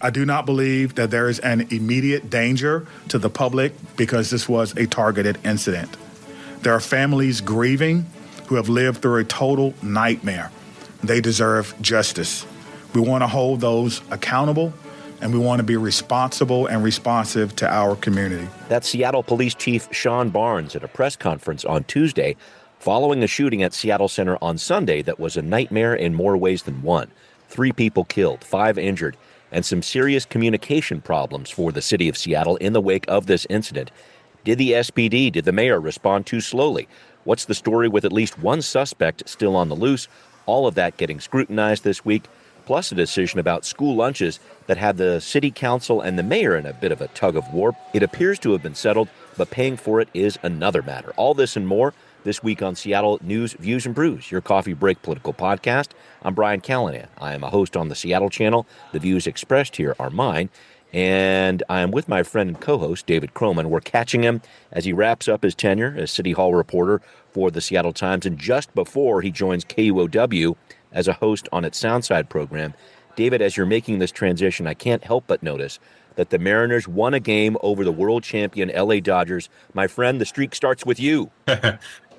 I do not believe that there is an immediate danger to the public because this was a targeted incident. There are families grieving who have lived through a total nightmare. They deserve justice. We want to hold those accountable, and we want to be responsible and responsive to our community. That's Seattle Police Chief Sean Barnes at a press conference on Tuesday following a shooting at Seattle Center on Sunday that was a nightmare in more ways than one. 3 people killed, 5 injured, and some serious communication problems for the city of Seattle in the wake of this incident. Did the SPD, did the mayor respond too slowly? What's the story with at least one suspect still on the loose? All of that getting scrutinized this week, plus a decision about school lunches that had the city council and the mayor in a bit of a tug of war. It appears to have been settled, but paying for it is another matter. All this and more this week on Seattle News, Views, and Brews, your coffee break political podcast. I'm Brian Callanan. I am a host on the Seattle channel. The views expressed here are mine. And I am with my friend and co-host, David Croman. We're catching him as he wraps up his tenure as City Hall reporter for the Seattle Times, and just before he joins KUOW as a host on its Soundside program. David, as you're making this transition, I can't help but notice that the Mariners won a game over the world champion LA Dodgers. My friend, the streak starts with you.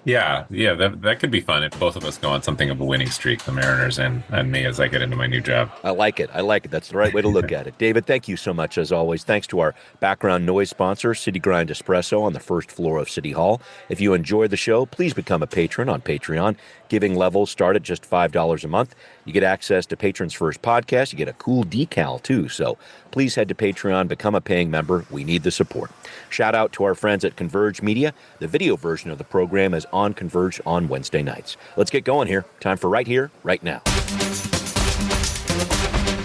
Yeah, that could be fun if both of us go on something of a winning streak, the Mariners and me, as I get into my new job. I like it. That's the right way to look at it. David, thank you so much, as always. Thanks to our background noise sponsor, City Grind Espresso, on the first floor of City Hall. If you enjoy the show, please become a patron on Patreon. Giving levels start at just $5 a month. You get access to Patrons First podcast. You get a cool decal, too. So please head to Patreon, become a paying member. We need the support. Shout out to our friends at Converge Media. The video version of the program is on Converge on Wednesday nights. Let's get going here. Time for Right Here, Right Now.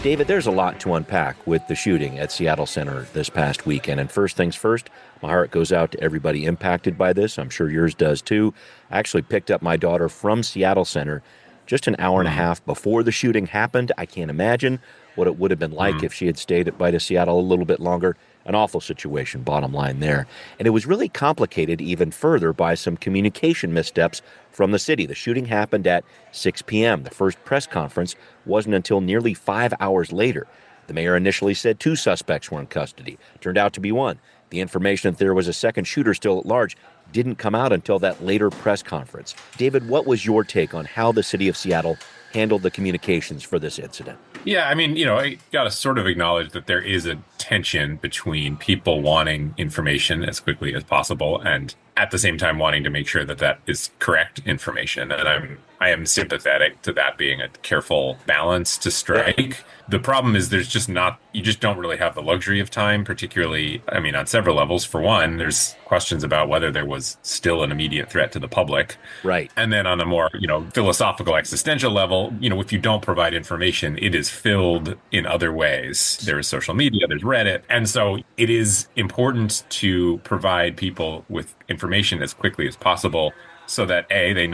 David, there's a lot to unpack with the shooting at Seattle Center this past weekend. And first things first, my heart goes out to everybody impacted by this. I'm sure yours does too. I actually picked up my daughter from Seattle Center just an hour and a half before the shooting happened. I can't imagine what it would have been like if she had stayed at Vita Seattle a little bit longer. An awful situation, bottom line there. And it was really complicated even further by some communication missteps from the city. The shooting happened at 6 p.m. The first press conference wasn't until nearly 5 hours later. The mayor initially said 2 suspects were in custody. Turned out to be 1. The information that there was a second shooter still at large didn't come out until that later press conference. David, what was your take on how the city of Seattle handled the communications for this incident? Yeah, I mean, I got to sort of acknowledge that there is a tension between people wanting information as quickly as possible and at the same time wanting to make sure that that is correct information. And I am sympathetic to that being a careful balance to strike. Yeah. The problem is you just don't really have the luxury of time, particularly, I mean, on several levels. For one, there's questions about whether there was still an immediate threat to the public. Right. And then on a more, philosophical, existential level, if you don't provide information, it is filled in other ways. There is social media, there's Reddit. And so it is important to provide people with information as quickly as possible so that A, they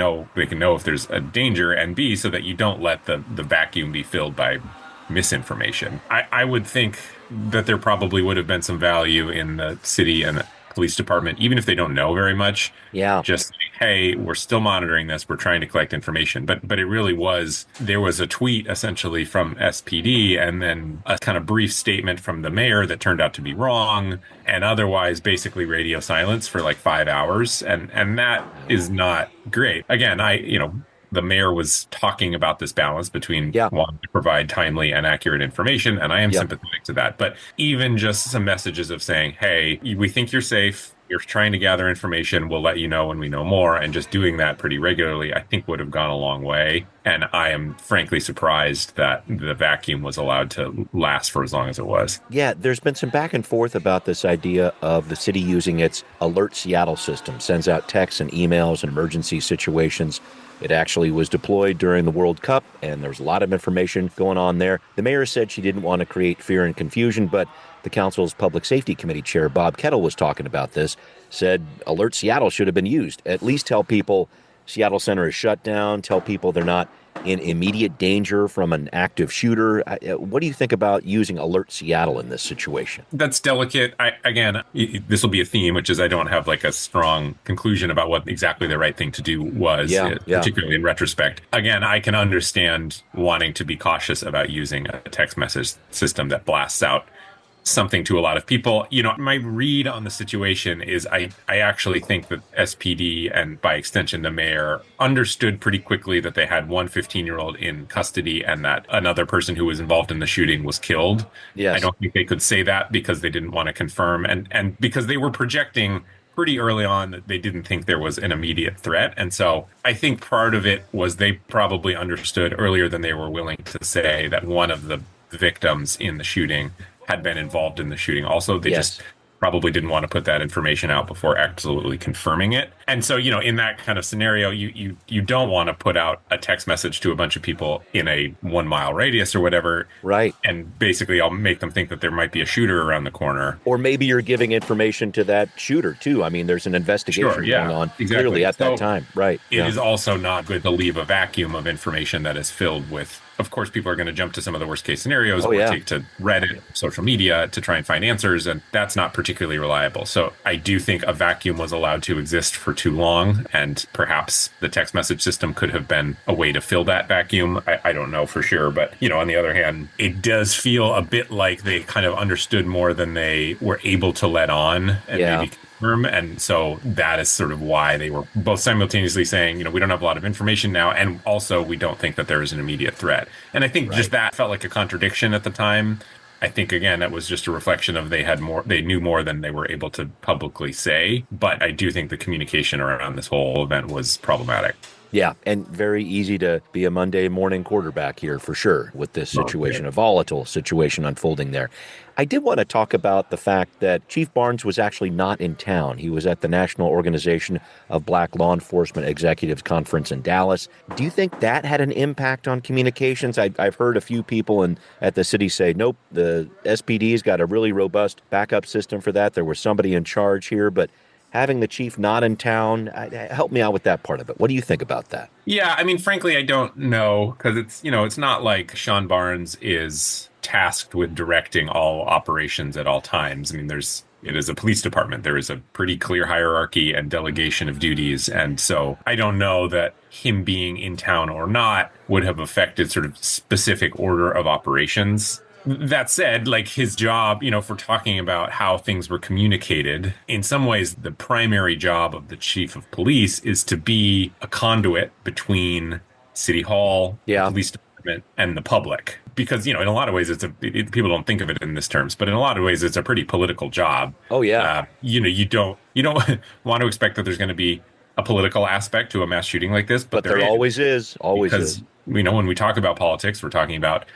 can know if there's a danger, and B, so that you don't let the vacuum be filled by misinformation. I would think that there probably would have been some value in the city and the police department, even if they don't know very much. Yeah. Just saying, hey, we're still monitoring this. We're trying to collect information. But it really there was a tweet essentially from SPD and then a kind of brief statement from the mayor that turned out to be wrong, and otherwise basically radio silence for like 5 hours. And that is not great. Again, the mayor was talking about this balance between wanting to provide timely and accurate information, and I am sympathetic to that. But even just some messages of saying, hey, we think you're safe, you're trying to gather information, we'll let you know when we know more, and just doing that pretty regularly, I think would have gone a long way. And I am frankly surprised that the vacuum was allowed to last for as long as it was. Yeah, there's been some back and forth about this idea of the city using its Alert Seattle system, sends out texts and emails in emergency situations. It actually was deployed during the World Cup, and there was a lot of information going on there. The mayor said she didn't want to create fear and confusion, but the council's Public Safety Committee chair, Bob Kettle, was talking about this, said Alert Seattle should have been used. At least tell people, Seattle Center is shut down, tell people they're not in immediate danger from an active shooter. What do you think about using Alert Seattle in this situation? That's delicate. This will be a theme, which is I don't have like a strong conclusion about what exactly the right thing to do was, Yeah. particularly in retrospect. Again, I can understand wanting to be cautious about using a text message system that blasts out something to a lot of people. My read on the situation is I actually think that SPD and by extension the mayor understood pretty quickly that they had one 15-year-old in custody and that another person who was involved in the shooting was killed. Yes. I don't think they could say that because they didn't want to confirm and because they were projecting pretty early on that they didn't think there was an immediate threat. And so I think part of it was they probably understood earlier than they were willing to say that one of the victims in the shooting had been involved in the shooting. Also, they just probably didn't want to put that information out before absolutely confirming it. And so, in that kind of scenario, you don't want to put out a text message to a bunch of people in a 1 mile radius or whatever. Right. And basically I'll make them think that there might be a shooter around the corner. Or maybe you're giving information to that shooter too. I mean, there's an investigation going on clearly at that time. Right. It is also not good to leave a vacuum of information that is filled with, of course, people are going to jump to some of the worst case scenarios or take to Reddit, social media to try and find answers. And that's not particularly reliable. So I do think a vacuum was allowed to exist for too long. And perhaps the text message system could have been a way to fill that vacuum. I don't know for sure. But, on the other hand, it does feel a bit like they kind of understood more than they were able to let on. And maybe and so that is sort of why they were both simultaneously saying, we don't have a lot of information now. And also, we don't think that there is an immediate threat. And I think just that felt like a contradiction at the time. I think, again, that was just a reflection of they knew more than they were able to publicly say. But I do think the communication around this whole event was problematic. Yeah, and very easy to be a Monday morning quarterback here for sure with this situation, a volatile situation unfolding there. I did want to talk about the fact that Chief Barnes was actually not in town. He was at the National Organization of Black Law Enforcement Executives Conference in Dallas. Do you think that had an impact on communications? I've heard a few people at the city say, nope, the SPD's got a really robust backup system for that. There was somebody in charge here, but having the chief not in town, help me out with that part of it. What do you think about that? Yeah, I mean, frankly, I don't know because it's not like Sean Barnes is tasked with directing all operations at all times. I mean, it is a police department. There is a pretty clear hierarchy and delegation of duties. And so I don't know that him being in town or not would have affected sort of specific order of operations. That said, like his job, if we're talking about how things were communicated, in some ways, the primary job of the chief of police is to be a conduit between City Hall, the police department, and the public. Because, in a lot of ways, people don't think of it in this terms, but in a lot of ways, it's a pretty political job. Oh, yeah. You don't want to expect that there's going to be a political aspect to a mass shooting like this. But there always is. Always is. When we talk about politics, we're talking about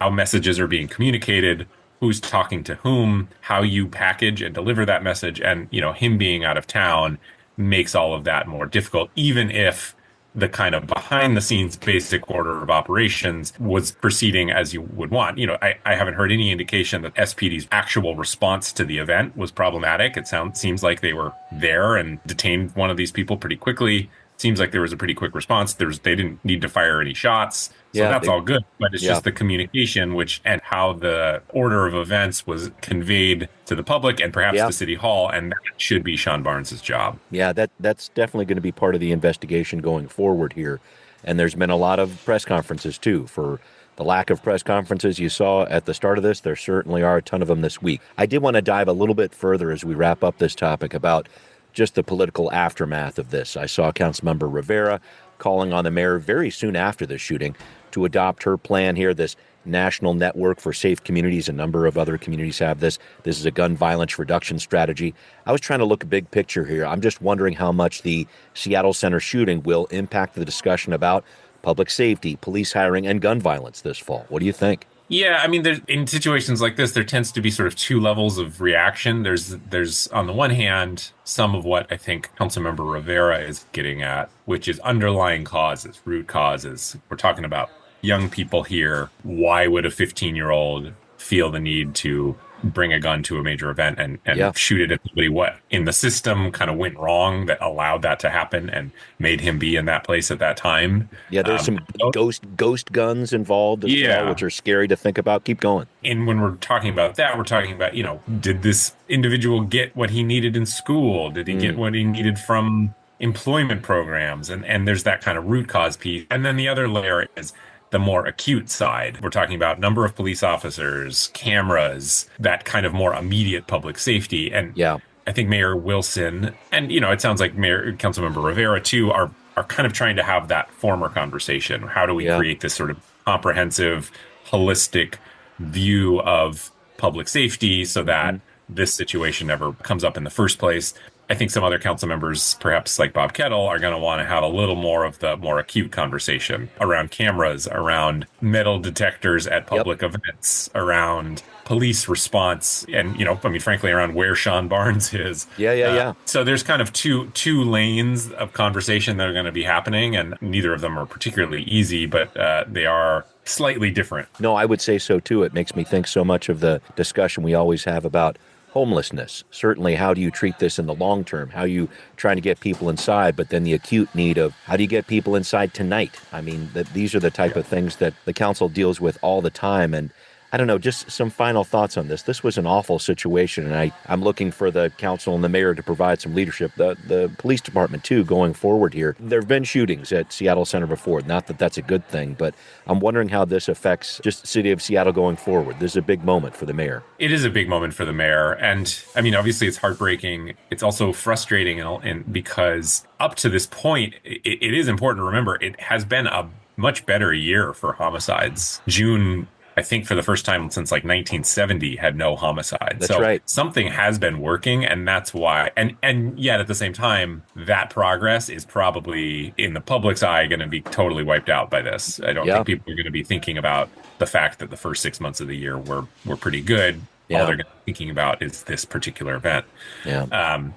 how messages are being communicated, who's talking to whom, how you package and deliver that message. And, him being out of town makes all of that more difficult, even if the kind of behind the scenes basic order of operations was proceeding as you would want. I haven't heard any indication that SPD's actual response to the event was problematic. It seems like they were there and detained one of these people pretty quickly. Seems like there was a pretty quick response. They didn't need to fire any shots. So that's all good. But it's just the communication, and how the order of events was conveyed to the public and perhaps to City Hall. And that should be Sean Barnes' job. Yeah, that's definitely going to be part of the investigation going forward here. And there's been a lot of press conferences, too. For the lack of press conferences you saw at the start of this, there certainly are a ton of them this week. I did want to dive a little bit further as we wrap up this topic about just the political aftermath of this. I saw Councilmember Rivera calling on the mayor very soon after the shooting to adopt her plan here, this national network for safe communities. A number of other communities have this. This is a gun violence reduction strategy. I was trying to look big picture here. I'm just wondering how much the Seattle Center shooting will impact the discussion about public safety, police hiring, and gun violence this fall. What do you think? Yeah, I mean, in situations like this, there tends to be sort of two levels of reaction. There's on the one hand, some of what I think Councilmember Rivera is getting at, which is underlying causes, root causes. We're talking about young people here. Why would a 15-year-old feel the need to bring a gun to a major event and Yeah. shoot it at somebody. What in the system kind of went wrong that allowed that to happen and made him be in that place at that time. Yeah, there's some ghost guns involved as well, which are scary to think about. Keep going. And when we're talking about that, we're talking about, did this individual get what he needed in school? Did he get what he needed from employment programs? And there's that kind of root cause piece. And then the other layer is the more acute side. We're talking about number of police officers, cameras, that kind of more immediate public safety. And Yeah. I think Mayor Wilson and, it sounds like Councilmember Rivera too are kind of trying to have that former conversation. How do we create this sort of comprehensive, holistic view of public safety so that this situation never comes up in the first place? I think some other council members, perhaps like Bob Kettle, are going to want to have a little more of the more acute conversation around cameras, around metal detectors at public events, around police response, and frankly, around where Sean Barnes is. Yeah. So there's kind of two lanes of conversation that are going to be happening, and neither of them are particularly easy, but they are slightly different. No, I would say so too. It makes me think so much of the discussion we always have about homelessness. Certainly, how do you treat this in the long term? How are you trying to get people inside? But then the acute need of how do you get people inside tonight? I mean, these are the type of things that the council deals with all the time. And I don't know, just some final thoughts on this. This was an awful situation, and I'm looking for the council and the mayor to provide some leadership. The police department, too, going forward here. There have been shootings at Seattle Center before. Not that that's a good thing, but I'm wondering how this affects just the city of Seattle going forward. This is a big moment for the mayor. It is a big moment for the mayor. And, obviously it's heartbreaking. It's also frustrating and because up to this point, it is important to remember it has been a much better year for homicides. June, I think for the first time since like 1970 had no homicides. That's right. Something has been working, and that's why. And yet at the same time, that progress is probably in the public's eye going to be totally wiped out by this. I don't think people are going to be thinking about the fact that the first 6 months of the year were pretty good. All they're going to be thinking about is this particular event. And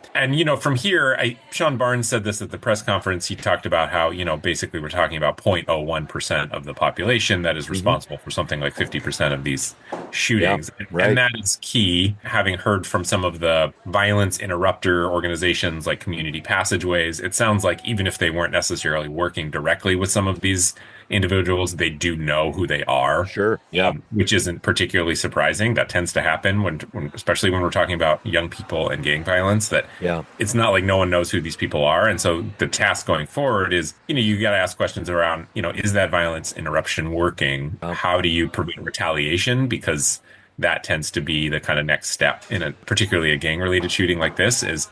from here, Sean Barnes said this at the press conference. He talked about how, basically we're talking about 0.01% of the population that is responsible for something like 50% of these shootings. And that is key. Having heard from some of the violence interrupter organizations like Community Passageways, it sounds like even if they weren't necessarily working directly with some of these individuals, they do know who they are. Sure. Yeah. Which isn't particularly surprising. That tends to happen when especially when we're talking about young people and gang violence, that it's not like no one knows who these people are. And so the task going forward is, you got to ask questions around, is that violence interruption working? How do you prevent retaliation? Because that tends to be the kind of next step in particularly a gang related shooting like this is,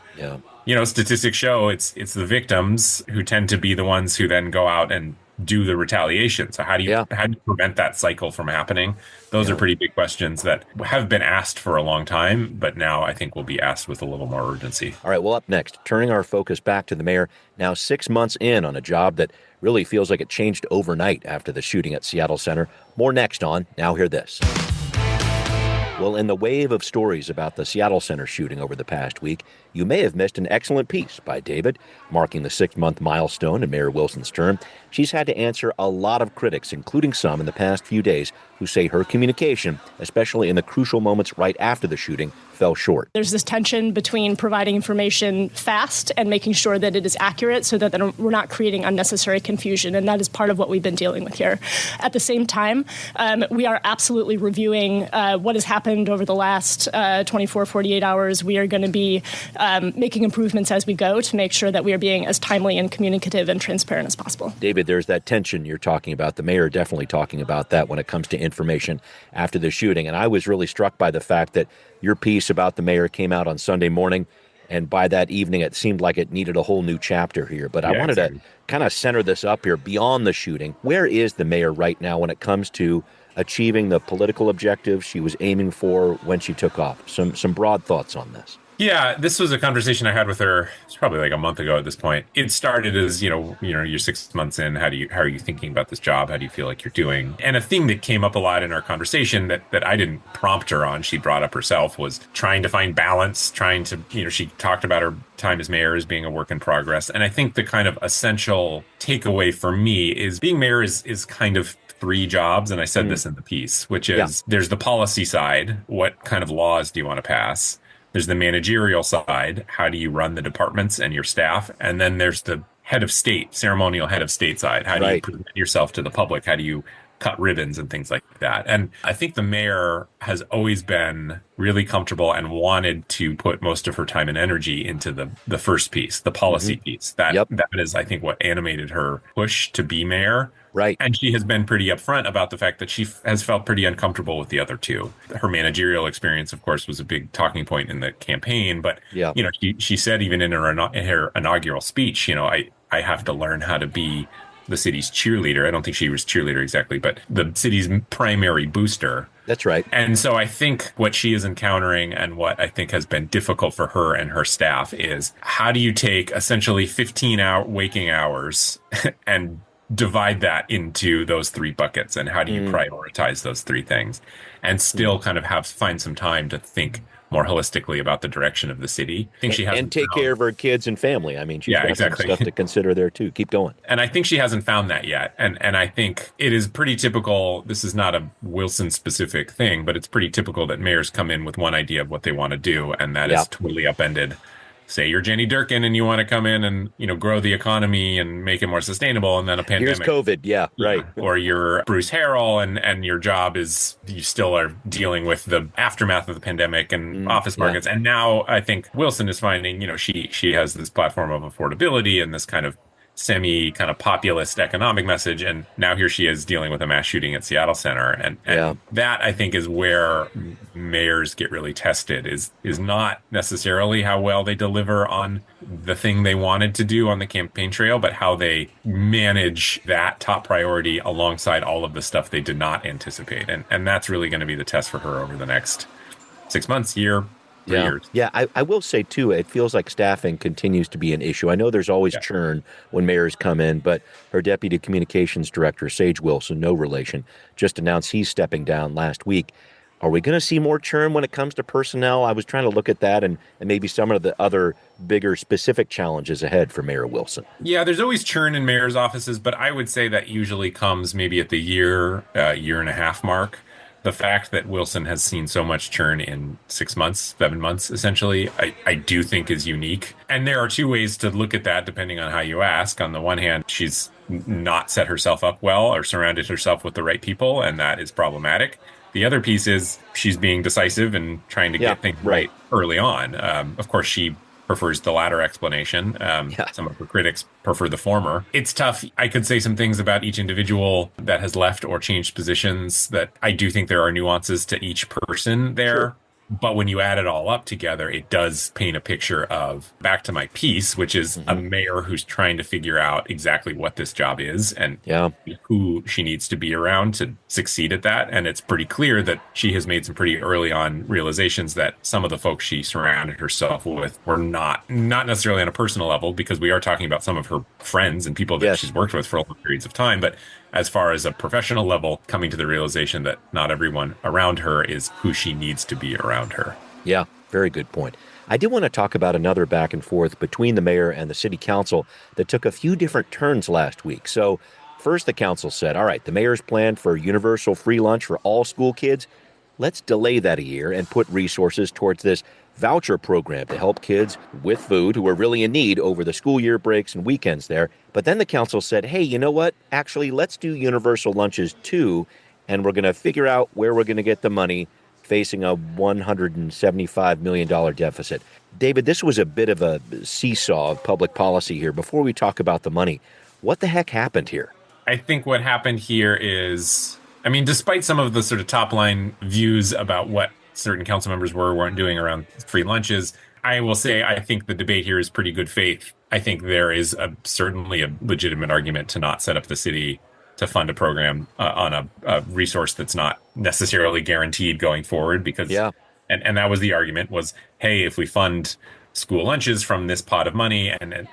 statistics show it's the victims who tend to be the ones who then go out and do the retaliation. So how do you prevent that cycle from happening? Those are pretty big questions that have been asked for a long time, but now I think will be asked with a little more urgency. All right, well, up next, turning our focus back to the mayor, now 6 months in on a job that really feels like it changed overnight after the shooting at Seattle Center. More next on Now Hear This. Well, in the wave of stories about the Seattle Center shooting over the past week, you may have missed an excellent piece by David, marking the 6-month milestone in Mayor Wilson's term. She's had to answer a lot of critics, including some in the past few days, who say her communication, especially in the crucial moments right after the shooting, fell short. There's this tension between providing information fast and making sure that it is accurate so that we're not creating unnecessary confusion, and that is part of what we've been dealing with here. At the same time, we are absolutely reviewing what has happened over the last 24, 48 hours. We are going to be making improvements as we go to make sure that we are being as timely and communicative and transparent as possible. David, there's that tension you're talking about. The mayor definitely talking about that when it comes to information after the shooting. And I was really struck by the fact that your piece about the mayor came out on Sunday morning, and by that evening, it seemed like it needed a whole new chapter here. But I wanted to kind of center this up here beyond the shooting. Where is the mayor right now when it comes to achieving the political objectives she was aiming for when she took office? Some broad thoughts on this. Yeah, this was a conversation I had with her. It's probably like a month ago at this point. It started as, you're 6 months in. How are you thinking about this job? How do you feel like you're doing? And a thing that came up a lot in our conversation that I didn't prompt her on, she brought up herself, was trying to find balance, trying to, she talked about her time as mayor as being a work in progress. And I think the kind of essential takeaway for me is being mayor is kind of three jobs, and I said this in the piece, which is there's the policy side. What kind of laws do you want to pass? There's the managerial side. How do you run the departments and your staff? And then there's the head of state, ceremonial head of state side. How do you present yourself to the public? How do you cut ribbons and things like that? And I think the mayor has always been really comfortable and wanted to put most of her time and energy into the first piece, the policy piece. That is, I think, what animated her push to be mayor. Right. And she has been pretty upfront about the fact that she has felt pretty uncomfortable with the other two. Her managerial experience, of course, was a big talking point in the campaign. But, she said even in her inaugural speech, I have to learn how to be the city's cheerleader. I don't think she was cheerleader exactly, but the city's primary booster. That's right. And so I think what she is encountering and what I think has been difficult for her and her staff is how do you take essentially 15-hour waking hours and divide that into those three buckets, and how do you prioritize those three things and still kind of find some time to think more holistically about the direction of the city. I think she has and take care of her kids and family. I mean, she's got some stuff to consider there too. Keep going. And I think she hasn't found that yet. And I think it is pretty typical. This is not a Wilson specific thing, but it's pretty typical that mayors come in with one idea of what they want to do, and that is totally upended. Say you're Jenny Durkin and you want to come in and, grow the economy and make it more sustainable, and then a pandemic. Here's COVID. Right. Or you're Bruce Harrell and your job is you still are dealing with the aftermath of the pandemic and office markets. And now I think Wilson is finding, she has this platform of affordability and this kind of populist economic message, and now here she is dealing with a mass shooting at Seattle Center, and that I think is where mayors get really tested, is not necessarily how well they deliver on the thing they wanted to do on the campaign trail, but how they manage that top priority alongside all of the stuff they did not anticipate, and that's really going to be the test for her over the next 6 months, year. Yeah, I will say, too, it feels like staffing continues to be an issue. I know there's always churn when mayors come in, but her deputy communications director, Sage Wilson, no relation, just announced he's stepping down last week. Are we going to see more churn when it comes to personnel? I was trying to look at that and maybe some of the other bigger specific challenges ahead for Mayor Wilson. Yeah, there's always churn in mayor's offices, but I would say that usually comes maybe at the year and a half mark. The fact that Wilson has seen so much churn in 6 months, 7 months, essentially, I do think is unique. And there are two ways to look at that, depending on how you ask. On the one hand, she's not set herself up well or surrounded herself with the right people, and that is problematic. The other piece is she's being decisive and trying to get things right early on. Of course, she prefers the latter explanation. Some of her critics prefer the former. It's tough. I could say some things about each individual that has left or changed positions that I do think there are nuances to each person there. Sure. But when you add it all up together, it does paint a picture of, back to my piece, which is a mayor who's trying to figure out exactly what this job is and who she needs to be around to succeed at that. And it's pretty clear that she has made some pretty early on realizations that some of the folks she surrounded herself with were not necessarily on a personal level, because we are talking about some of her friends and people that she's worked with for long periods of time. But as far as a professional level, coming to the realization that not everyone around her is who she needs to be around her. Yeah, very good point. I did want to talk about another back and forth between the mayor and the city council that took a few different turns last week. So first, the council said, all right, the mayor's plan for universal free lunch for all school kids, let's delay that a year and put resources towards this voucher program to help kids with food who are really in need over the school year breaks and weekends there. But then the council said, hey, you know what? Actually, let's do universal lunches too, and we're going to figure out where we're going to get the money, facing a $175 million deficit. David, this was a bit of a seesaw of public policy here. Before we talk about the money, what the heck happened here? I think what happened here is, despite some of the sort of top line views about what certain council members weren't doing around free lunches, I will say I think the debate here is pretty good faith. I think there is certainly a legitimate argument to not set up the city to fund a program on a resource that's not necessarily guaranteed going forward, because and that was the argument was, hey, if we fund school lunches from this pot of money and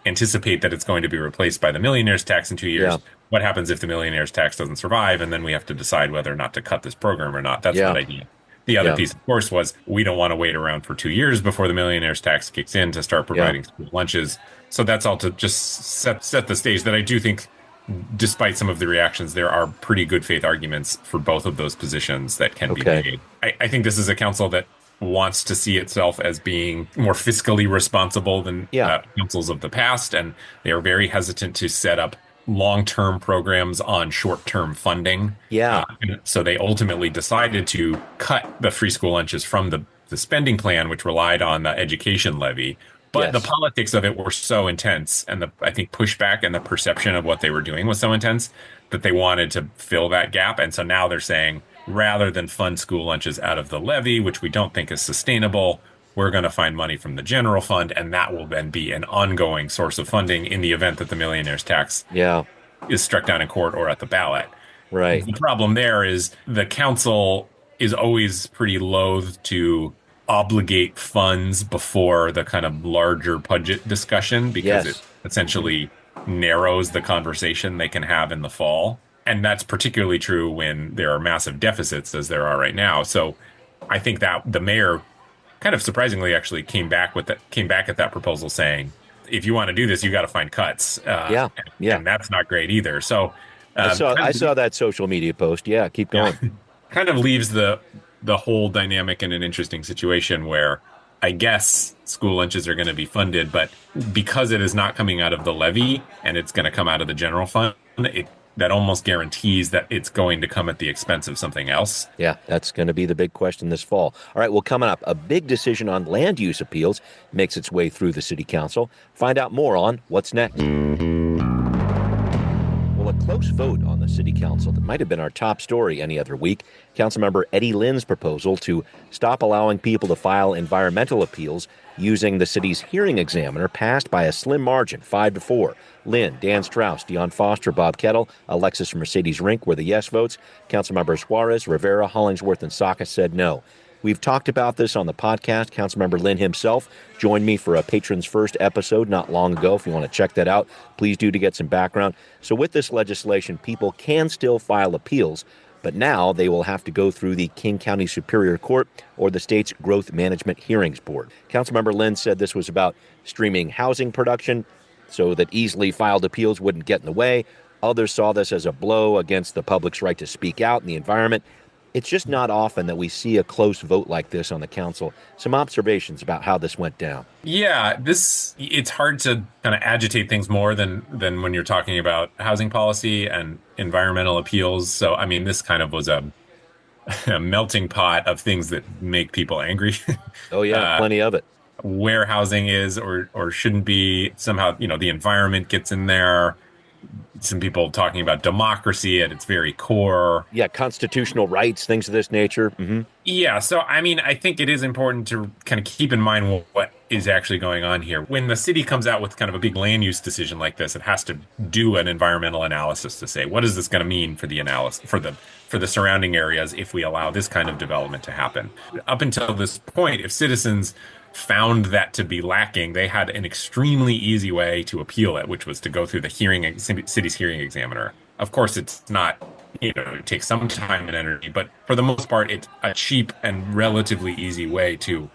anticipate that it's going to be replaced by the millionaire's tax in 2 years, what happens if the millionaire's tax doesn't survive, and then we have to decide whether or not to cut this program or not? That's what I did. The other piece, of course, was we don't want to wait around for 2 years before the millionaire's tax kicks in to start providing school lunches. So that's all to just set the stage that I do think despite some of the reactions, there are pretty good faith arguments for both of those positions that can be Okay. made. I think this is a council that wants to see itself as being more fiscally responsible than Yeah. councils of the past, and they are very hesitant to set up long-term programs on short-term funding. Yeah. And so they ultimately decided to cut the free school lunches from the spending plan, which relied on the education levy. But Yes. the politics of it were so intense, and I think pushback and the perception of what they were doing was so intense that they wanted to fill that gap. And so now they're saying, rather than fund school lunches out of the levy, which we don't think is sustainable, we're going to find money from the general fund, and that will then be an ongoing source of funding in the event that the millionaire's tax Yeah. is struck down in court or at the ballot. Right. The problem there is the council is always pretty loath to obligate funds before the kind of larger budget discussion because Yes. it essentially narrows the conversation they can have in the fall. And that's particularly true when there are massive deficits as there are right now. So I think that the mayor kind of surprisingly actually came back at that proposal saying, if you want to do this, you got to find cuts. Yeah. And that's not great either. So I saw that social media post. Yeah. Keep going. kind of leaves the whole dynamic in an interesting situation where I guess school lunches are going to be funded, but because it is not coming out of the levy and it's going to come out of the general fund, that almost guarantees that it's going to come at the expense of something else. Yeah, that's going to be the big question this fall. All right, well, coming up, a big decision on land use appeals makes its way through the city council. Find out more on What's Next. Well, a close vote on the city council that might have been our top story any other week. Councilmember Eddie Lynn's proposal to stop allowing people to file environmental appeals using the city's hearing examiner passed by a slim margin, 5-4. Lynn, Dan Strauss, Dion Foster, Bob Kettle, Alexis Mercedes Rink were the yes votes. Councilmembers Juarez, Rivera, Hollingsworth, and Saka said no. We've talked about this on the podcast. Councilmember Lynn himself joined me for a Patrons First episode not long ago. If you want to check that out, please do to get some background. So with this legislation, people can still file appeals, but now they will have to go through the King County Superior Court or the state's Growth Management Hearings Board. Councilmember Lynn said this was about streaming housing production so that easily filed appeals wouldn't get in the way. Others saw this as a blow against the public's right to speak out in the environment. It's just not often that we see a close vote like this on the council. Some observations about how this went down. Yeah, it's hard to kind of agitate things more than when you're talking about housing policy and environmental appeals. So, I mean, this kind of was a melting pot of things that make people angry. Oh, yeah, plenty of it. Where housing is or shouldn't be. Somehow, the environment gets in there. Some people talking about democracy at its very core. Yeah, constitutional rights, things of this nature. Mm-hmm. Yeah, so I mean, I think it is important to kind of keep in mind what is actually going on here. When the city comes out with kind of a big land use decision like this, it has to do an environmental analysis to say, what is this going to mean for the analysis for the surrounding areas if we allow this kind of development to happen? Up until this point, if citizens found that to be lacking, they had an extremely easy way to appeal it, which was to go through the city's hearing examiner. Of course, it's not, it takes some time and energy, but for the most part, it's a cheap and relatively easy way to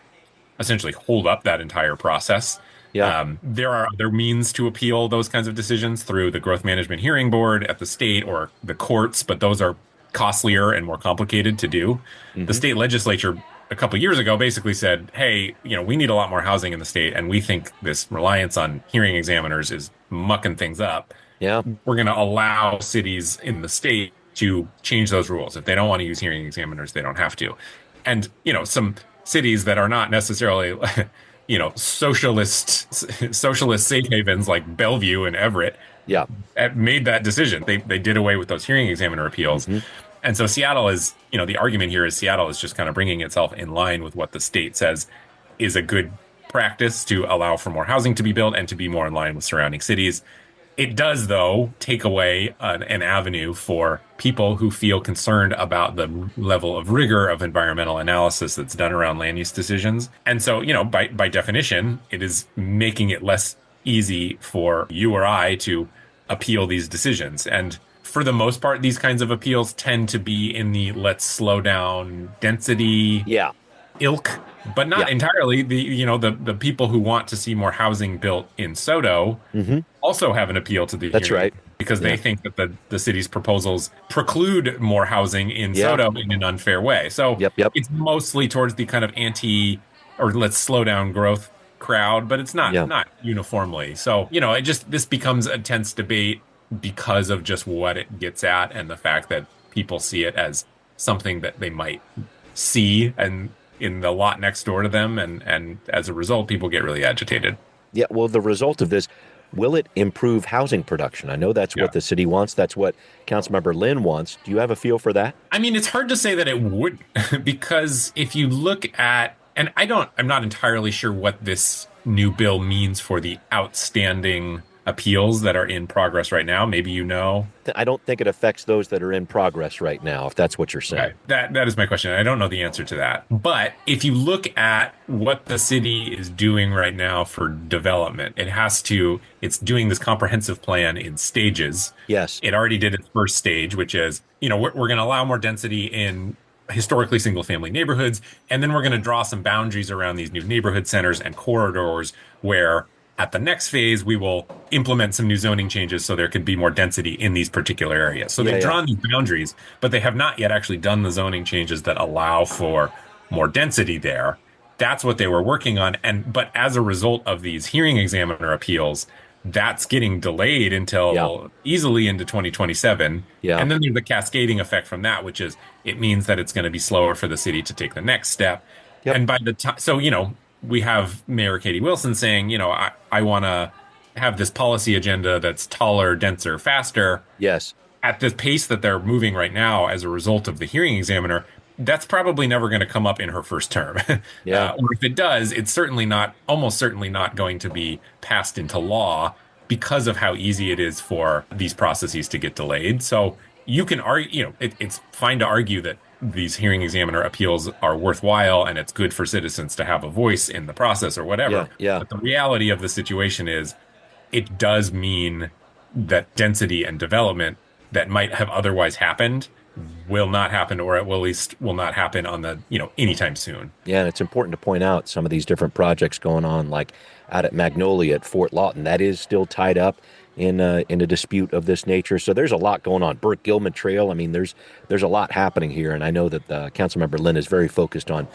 essentially hold up that entire process. Yeah. There are other means to appeal those kinds of decisions through the Growth Management Hearing Board at the state or the courts, but those are costlier and more complicated to do. Mm-hmm. The state legislature a couple of years ago basically said, hey, we need a lot more housing in the state, and we think this reliance on hearing examiners is mucking things up. Yeah. We're going to allow cities in the state to change those rules. If they don't want to use hearing examiners, they don't have to. And, some cities that are not necessarily, socialist safe havens like Bellevue and Everett Yeah. made that decision. They did away with those hearing examiner appeals. Mm-hmm. And so Seattle is, the argument here is Seattle is just kind of bringing itself in line with what the state says is a good practice to allow for more housing to be built and to be more in line with surrounding cities. It does, though, take away an avenue for people who feel concerned about the level of rigor of environmental analysis that's done around land use decisions. And so, by definition, it is making it less easy for you or I to appeal these decisions. And for the most part, these kinds of appeals tend to be in the let's slow down density ilk, but not entirely. The people who want to see more housing built in SoDo also have an appeal to the That's hearing right. because they think that the city's proposals preclude more housing in SoDo in an unfair way. So it's mostly towards the kind of or let's slow down growth crowd, but it's not uniformly. So, this becomes a tense debate because of just what it gets at and the fact that people see it as something that they might see and in the lot next door to them. And as a result, people get really agitated. Yeah, well, the result of this, will it improve housing production? I know that's what the city wants. That's what Councilmember Lynn wants. Do you have a feel for that? I mean, it's hard to say that it wouldn't because if you look at, and I'm not entirely sure what this new bill means for the outstanding appeals that are in progress right now. Maybe I don't think it affects those that are in progress right now, if that's what you're saying. Okay. That is my question. I don't know the answer to that. But if you look at what the city is doing right now for development, it's doing this comprehensive plan in stages. Yes. It already did its first stage, which is, we're going to allow more density in historically single-family neighborhoods, and then we're going to draw some boundaries around these new neighborhood centers and corridors where at the next phase, we will implement some new zoning changes so there could be more density in these particular areas. So they've drawn these boundaries, but they have not yet actually done the zoning changes that allow for more density there. That's what they were working on. But as a result of these hearing examiner appeals, that's getting delayed until easily into 2027. Yeah. And then there's the cascading effect from that, which is it means that it's going to be slower for the city to take the next step. Yep. And by the time, we have Mayor Katie Wilson saying, I want to have this policy agenda that's taller, denser, faster. Yes. At the pace that they're moving right now as a result of the hearing examiner, that's probably never going to come up in her first term. Or if it does, it's almost certainly not going to be passed into law because of how easy it is for these processes to get delayed. So you can argue, it's fine to argue that these hearing examiner appeals are worthwhile and it's good for citizens to have a voice in the process or whatever. But the reality of the situation is it does mean that density and development that might have otherwise happened will not happen, or it will at least will not happen on the, anytime soon. Yeah, and it's important to point out some of these different projects going on, like out at Magnolia at Fort Lawton. That is still tied up in a dispute of this nature. So there's a lot going on. Burt Gilman Trail. I mean, there's a lot happening here, and I know that Councilmember Lynn is very focused on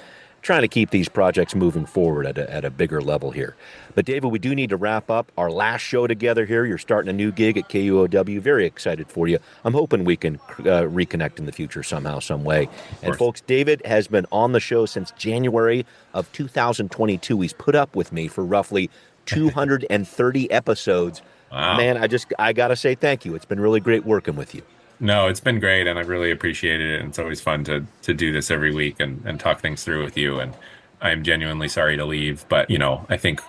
trying to keep these projects moving forward at a bigger level here. But David, we do need to wrap up our last show together here. You're starting a new gig at KUOW. Very excited for you. I'm hoping we can reconnect in the future somehow, some way. And folks, David has been on the show since January of 2022. He's put up with me for roughly 230 episodes. Wow. Man, I got to say thank you. It's been really great working with you. No, it's been great, and I really appreciated it. And it's always fun to do this every week and talk things through with you. And I'm genuinely sorry to leave, but, I think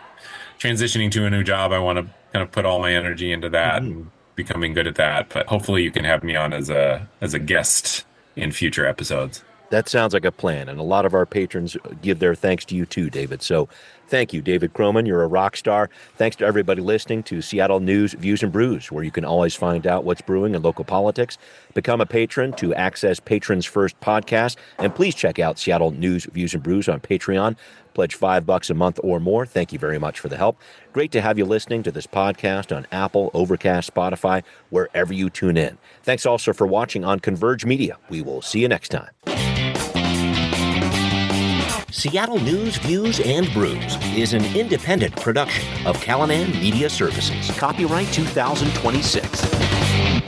transitioning to a new job, I want to kind of put all my energy into that and becoming good at that. But hopefully you can have me on as a guest in future episodes. That sounds like a plan, and a lot of our patrons give their thanks to you too, David. So thank you, David Croman. You're a rock star. Thanks to everybody listening to Seattle News, Views, and Brews, where you can always find out what's brewing in local politics. Become a patron to access Patrons First podcast, and please check out Seattle News, Views, and Brews on Patreon. Pledge $5 a month or more. Thank you very much for the help. Great to have you listening to this podcast on Apple, Overcast, Spotify, wherever you tune in. Thanks also for watching on Converge Media. We will see you next time. Seattle News, Views, and Brews is an independent production of Callanan Media Services. Copyright 2026.